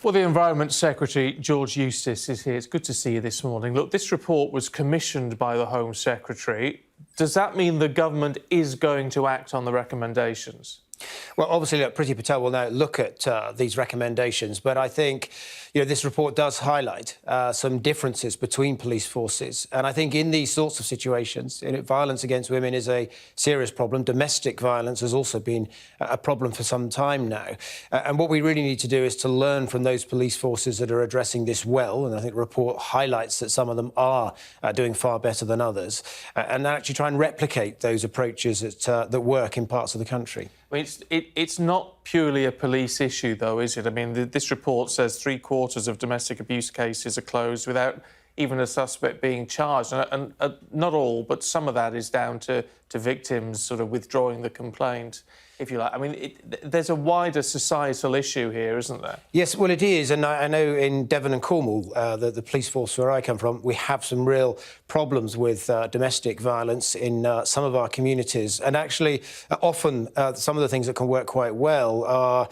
Well, the Environment Secretary, George Eustice, is here. It's good to see you this morning. Look, this report was commissioned by the Home Secretary. Does that mean the government is going to act on the recommendations? Well, obviously, look, Priti Patel will now look at these recommendations, but I think, this report does highlight some differences between police forces. And I think in these sorts of situations, violence against women is a serious problem. Domestic violence has also been a problem for some time now. And what we really need to do is to learn from those police forces that are addressing this well. And I think the report highlights that some of them are doing far better than others, and actually try and replicate those approaches that work in parts of the country. I mean, it's not purely a police issue, though, is it? I mean, this report says 3/4 of domestic abuse cases are closed without even a suspect being charged. And not all, but some of that is down to victims sort of withdrawing the complaint, if you like. I mean, there's a wider societal issue here, isn't there? Yes, well, it is. And I know in Devon and Cornwall, the police force where I come from, we have some real problems with domestic violence in some of our communities. And actually, often some of the things that can work quite well are,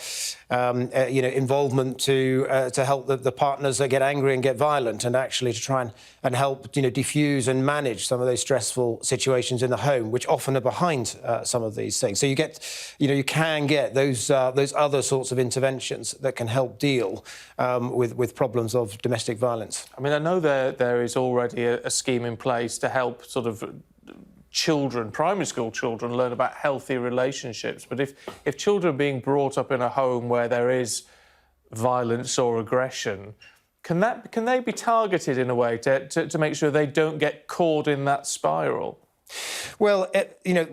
involvement to help the partners that get angry and get violent, and actually to try and help, diffuse and manage some of those stressful situations in the home, which often are behind some of these things. So you get, you can get those other sorts of interventions that can help deal with problems of domestic violence. I mean, I know there is already a scheme in place to help sort of children, primary school children, learn about healthy relationships. But if children are being brought up in a home where there is violence or aggression, can they be targeted in a way to make sure they don't get caught in that spiral? Well,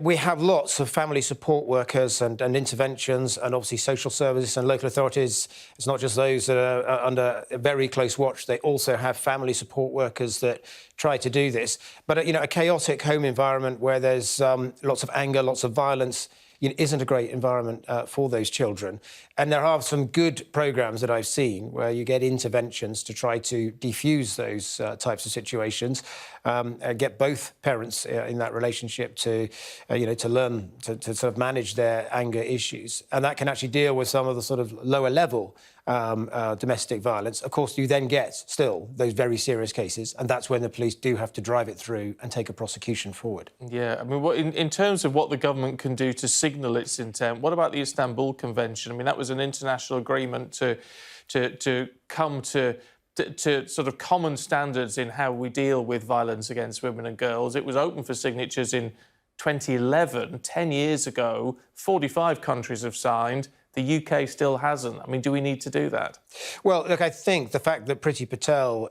we have lots of family support workers and interventions, and obviously social services and local authorities. It's not just those that are under very close watch. They also have family support workers that try to do this. But, a chaotic home environment where there's lots of anger, lots of violence, isn't a great environment for those children. And there are some good programmes that I've seen where you get interventions to try to defuse those types of situations, get both parents in that relationship to learn to sort of manage their anger issues. And that can actually deal with some of the sort of lower level domestic violence. Of course, you then get still those very serious cases, and that's when the police do have to drive it through and take a prosecution forward. Yeah, I mean, in terms of what the government can do to signal its intent, what about the Istanbul Convention? I mean, that was an international agreement to come to sort of common standards in how we deal with violence against women and girls. It was open for signatures in 2011, 10 years ago. 45 countries have signed. The UK still hasn't. I mean, do we need to do that? Well, look, I think the fact that Priti Patel,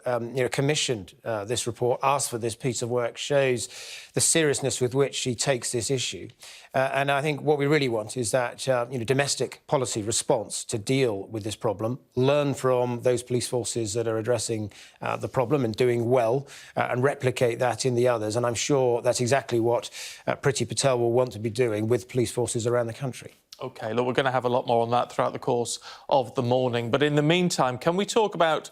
commissioned this report, asked for this piece of work, shows the seriousness with which she takes this issue. And I think what we really want is that, domestic policy response to deal with this problem, learn from those police forces that are addressing the problem and doing well, and replicate that in the others. And I'm sure that's exactly what Priti Patel will want to be doing with police forces around the country. OK, look, we're going to have a lot more on that throughout the course of the morning. But in the meantime, can we talk about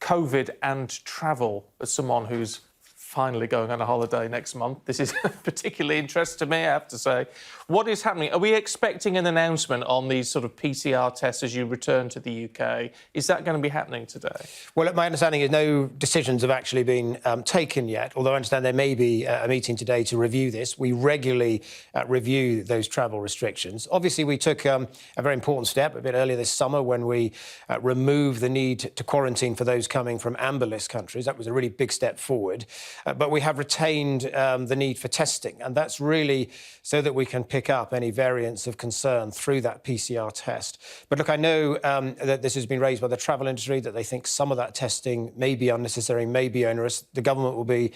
COVID and travel as someone who's finally going on a holiday next month? This is particularly interesting to me, I have to say. What is happening? Are we expecting an announcement on these sort of PCR tests as you return to the UK? Is that going to be happening today? Well, my understanding is no decisions have actually been taken yet, although I understand there may be a meeting today to review this. We regularly review those travel restrictions. Obviously, we took a very important step a bit earlier this summer when we removed the need to quarantine for those coming from amber list countries. That was a really big step forward. But we have retained the need for testing, and that's really so that we can pick up any variants of concern through that PCR test. But look, I know that this has been raised by the travel industry, that they think some of that testing may be unnecessary, may be onerous. The government will be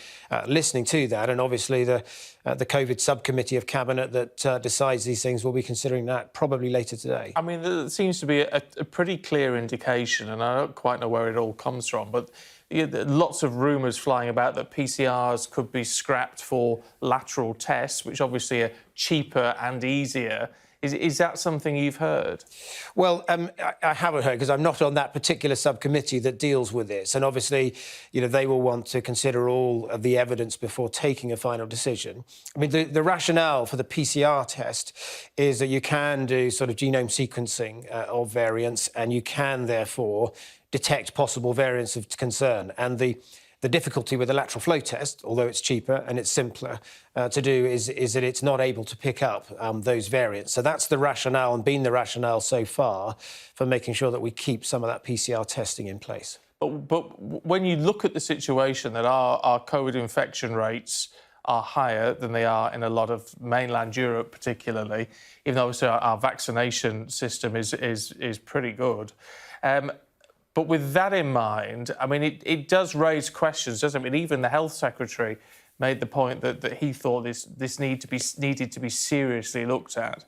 listening to that, and obviously the COVID subcommittee of Cabinet that decides these things will be considering that probably later today. I mean, there seems to be a pretty clear indication, and I don't quite know where it all comes from, but lots of rumours flying about that PCRs could be scrapped for lateral tests, which obviously are cheaper and easier. Is that something you've heard? Well, I haven't heard because I'm not on that particular subcommittee that deals with this. And obviously, they will want to consider all of the evidence before taking a final decision. I mean, the rationale for the PCR test is that you can do sort of genome sequencing of variants, and you can therefore detect possible variants of concern. And the difficulty with the lateral flow test, although it's cheaper and it's simpler to do, is that it's not able to pick up those variants. So that's the rationale, and been the rationale so far, for making sure that we keep some of that PCR testing in place. But when you look at the situation that our COVID infection rates are higher than they are in a lot of mainland Europe, particularly, even though obviously our vaccination system is pretty good. But with that in mind, I mean, it does raise questions, doesn't it? I mean, even the Health Secretary made the point that he thought this needed to be seriously looked at.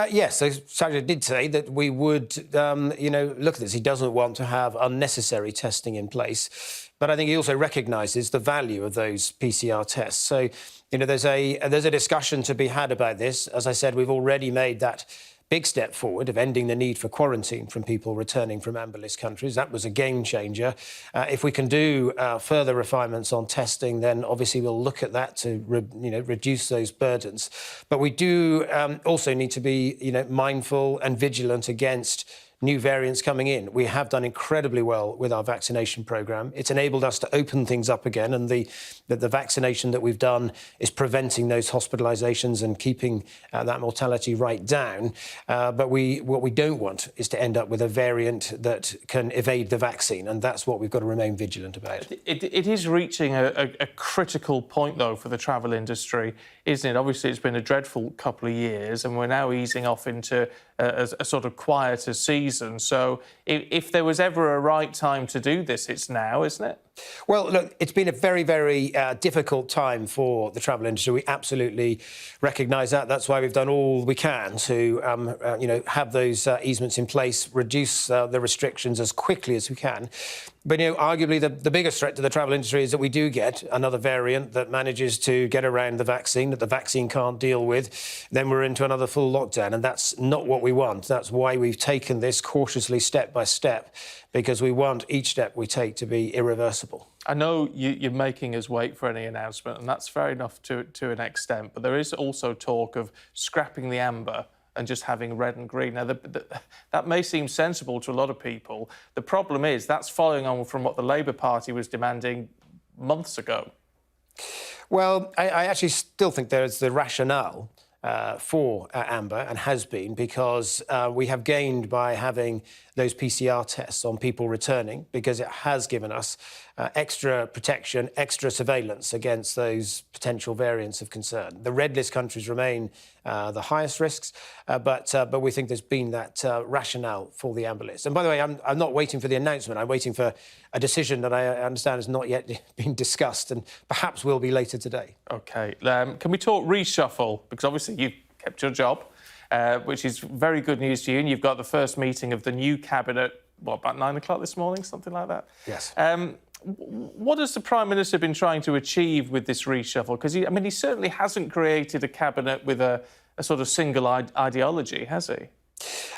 Yes, so Sajid did say that we would, look at this. He doesn't want to have unnecessary testing in place, but I think he also recognises the value of those PCR tests. So, there's a discussion to be had about this. As I said, we've already made that big step forward of ending the need for quarantine from people returning from amber list countries. That was a game changer. If we can do further refinements on testing, then obviously we'll look at that to reduce those burdens. But we do also need to be mindful and vigilant against new variants coming in. We have done incredibly well with our vaccination programme. It's enabled us to open things up again, and the vaccination that we've done is preventing those hospitalisations and keeping that mortality right down. But what we don't want is to end up with a variant that can evade the vaccine, and that's what we've got to remain vigilant about. It is reaching a critical point, though, for the travel industry, isn't it? Obviously, it's been a dreadful couple of years, and we're now easing off into a sort of quieter season. So if there was ever a right time to do this, it's now, isn't it? Well, look, it's been a very, very difficult time for the travel industry. We absolutely recognise that. That's why we've done all we can to, have those easements in place, reduce the restrictions as quickly as we can. But, arguably the biggest threat to the travel industry is that we do get another variant that manages to get around the vaccine, that the vaccine can't deal with. Then we're into another full lockdown, and that's not what we want. That's why we've taken this cautiously, step by step, because we want each step we take to be irreversible. I know you're making us wait for any announcement, and that's fair enough to an extent, but there is also talk of scrapping the amber and just having red and green. Now, that may seem sensible to a lot of people. The problem is that's following on from what the Labour Party was demanding months ago. Well, I actually still think there's the rationale for amber, and has been, because we have gained by having those PCR tests on people returning, because it has given us extra protection, extra surveillance against those potential variants of concern. The red list countries remain the highest risks, but we think there's been that rationale for the amber list. And by the way, I'm not waiting for the announcement. I'm waiting for a decision that I understand has not yet been discussed, and perhaps will be later today. OK. Can we talk reshuffle? Because obviously you've kept your job, which is very good news to you, and you've got the first meeting of the new cabinet, about 9 o'clock this morning, something like that? Yes. What has the Prime Minister been trying to achieve with this reshuffle? Because, he certainly hasn't created a cabinet with a sort of single ideology, has he?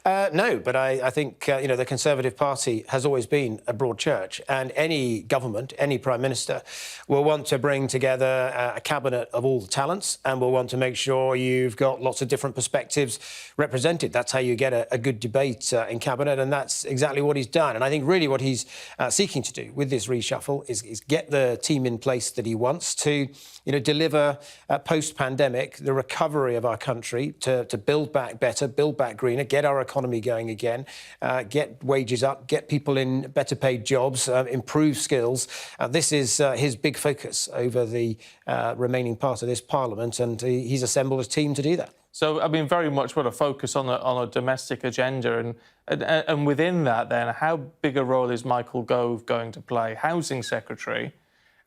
No, but I think, the Conservative Party has always been a broad church, and any government, any Prime Minister will want to bring together a cabinet of all the talents, and will want to make sure you've got lots of different perspectives represented. That's how you get a good debate in cabinet, and that's exactly what he's done. And I think really what he's seeking to do with this reshuffle is get the team in place that he wants to, deliver post-pandemic the recovery of our country, to build back better, build back greener, get our economy going again, get wages up, get people in better paid jobs, improve skills. This is his big focus over the remaining part of this Parliament, and he's assembled a team to do that. So, very much want to focus on a domestic agenda, and within that, then, how big a role is Michael Gove going to play? Housing Secretary,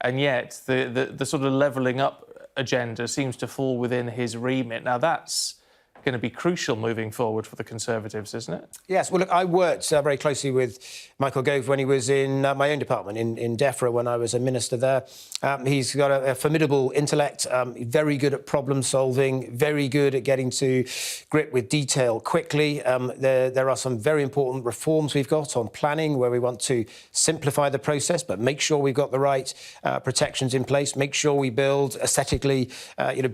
and yet the sort of levelling up agenda seems to fall within his remit. Now, that's going to be crucial moving forward for the Conservatives, isn't it? Yes, well, look, I worked very closely with Michael Gove when he was in my own department in DEFRA when I was a minister there. He's got a formidable intellect, very good at problem solving, very good at getting to grip with detail quickly. There are some very important reforms we've got on planning where we want to simplify the process, but make sure we've got the right protections in place, make sure we build aesthetically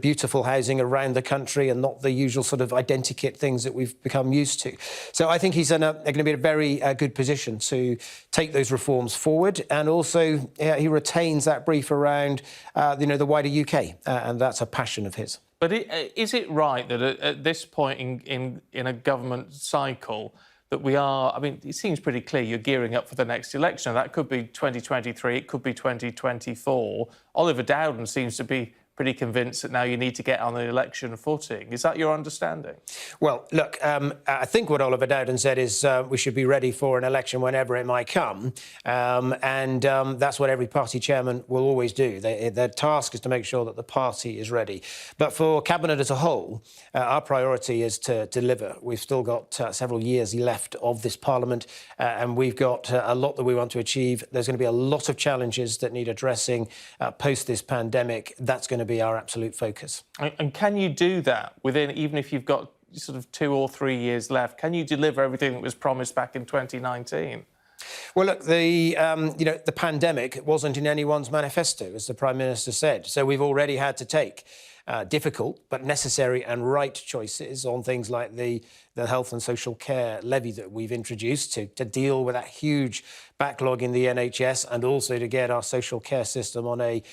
beautiful housing around the country and not the usual sort of identikit things that we've become used to. So I think he's going to be in a very good position to take those reforms forward, and also he retains that brief around the wider UK, and that's a passion of his. But is it right that at this point in a government cycle that we are, I mean, it seems pretty clear you're gearing up for the next election. That could be 2023, it could be 2024. Oliver Dowden seems to be pretty convinced that now you need to get on the election footing. Is that your understanding? Well, look, I think what Oliver Dowden said is we should be ready for an election whenever it might come. And that's what every party chairman will always do. Their task is to make sure that the party is ready. But for Cabinet as a whole, our priority is to deliver. We've still got several years left of this Parliament, and we've got a lot that we want to achieve. There's going to be a lot of challenges that need addressing post this pandemic. That's going to be our absolute focus. And can you do that within, even if you've got sort of 2 or 3 years left, can you deliver everything that was promised back in 2019? Well, look, the pandemic wasn't in anyone's manifesto, as the Prime Minister said. So we've already had to take difficult but necessary and right choices on things like the health and social care levy that we've introduced to deal with that huge backlog in the NHS, and also to get our social care system on a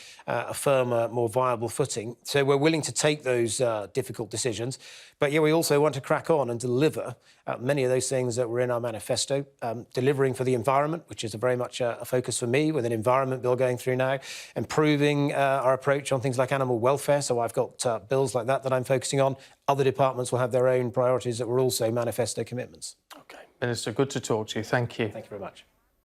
firmer, more viable footing. So we're willing to take those difficult decisions. But yeah, we also want to crack on and deliver many of those things that were in our manifesto, delivering for the environment, which is very much a focus for me, with an environment bill going through now, improving our approach on things like animal welfare. So I've got bills like that I'm focusing on. Other departments will have their own priorities that were also manifesto commitments. OK. Minister, good to talk to you. Thank you. Thank you very much.